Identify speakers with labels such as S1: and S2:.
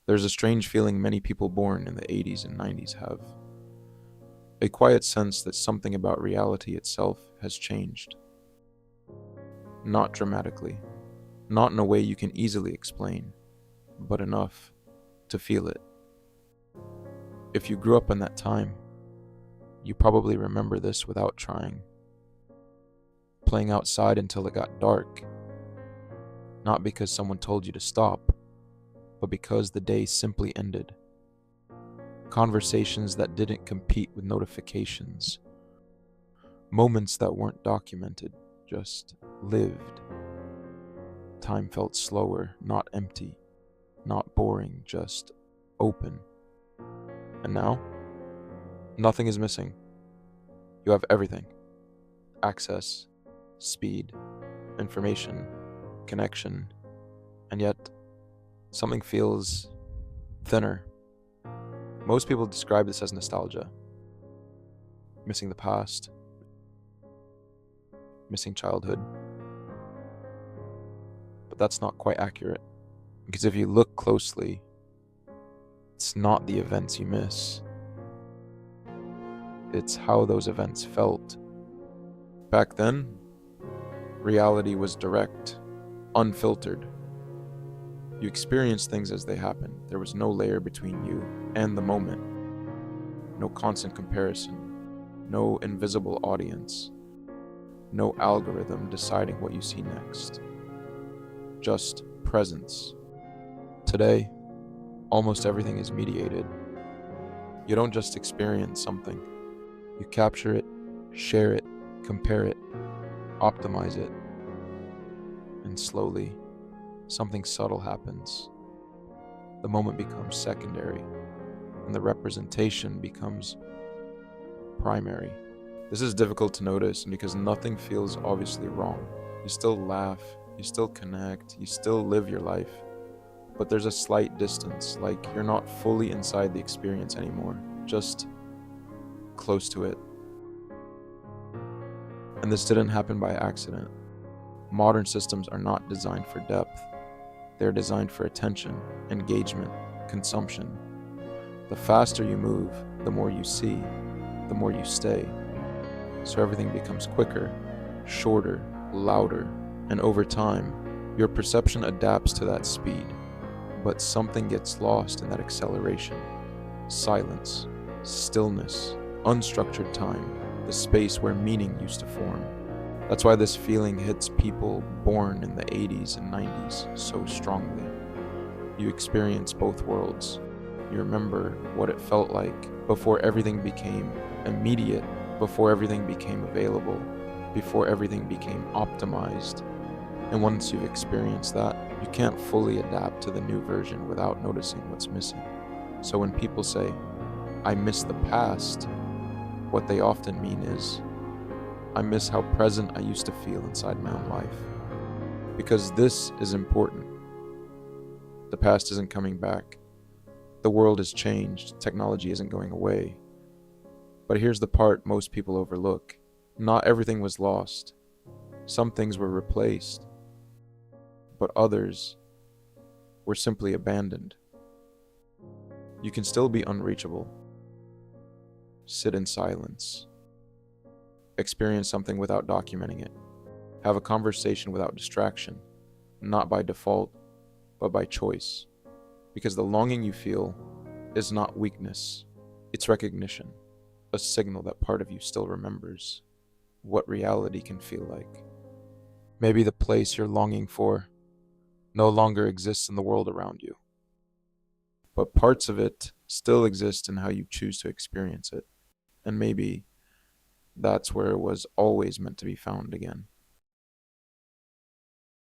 S1: There's a strange feeling many people born in the 80s and 90s have. A quiet sense that something about reality itself has changed. Not dramatically, not in a way you can easily explain, but enough to feel it. If you grew up in that time, you probably remember this without trying. Playing outside until it got dark, not because someone told you to stop, but because the day simply ended. Conversations that didn't compete with notifications. Moments that weren't documented, just lived. Time felt slower, not empty, not boring, just open. And now, nothing is missing. You have everything. Access, speed, information, connection, and yet something feels thinner. Most people describe this as nostalgia. Missing the past, missing childhood. But that's not quite accurate. Because if you look closely, it's not the events you miss. It's how those events felt. Back then, reality was direct, unfiltered. You experienced things as they happened. There was no layer between you and the moment. No constant comparison. No invisible audience. No algorithm deciding what you see next. Just presence. Today, almost everything is mediated. You don't just experience something. You capture it, share it, compare it, optimize it. And slowly, something subtle happens. The moment becomes secondary, and the representation becomes primary. This is difficult to notice because nothing feels obviously wrong. You still laugh, you still connect, you still live your life. But there's a slight distance, like you're not fully inside the experience anymore, just close to it. And this didn't happen by accident. Modern systems are not designed for depth. They're designed for attention, engagement, consumption. The faster you move, the more you see, the more you stay. So everything becomes quicker, shorter, louder, and over time, your perception adapts to that speed. But something gets lost in that acceleration. Silence, stillness, unstructured time, the space where meaning used to form. That's why this feeling hits people born in the 80s and 90s so strongly. You experience both worlds. You remember what it felt like before everything became immediate, before everything became available, before everything became optimized. And once you've experienced that, you can't fully adapt to the new version without noticing what's missing. So when people say, I miss the past, what they often mean is, I miss how present I used to feel inside my own life. Because this is important. The past isn't coming back. The world has changed. Technology isn't going away. But here's the part most people overlook. Not everything was lost. Some things were replaced. But others were simply abandoned. You can still be unreachable. Sit in silence. Experience something without documenting it. Have a conversation without distraction, not by default, but by choice. Because the longing you feel is not weakness, it's recognition, a signal that part of you still remembers what reality can feel like. Maybe the place you're longing for no longer exists in the world around you, but parts of it still exist in how you choose to experience it. And maybe that's where it was always meant to be found again.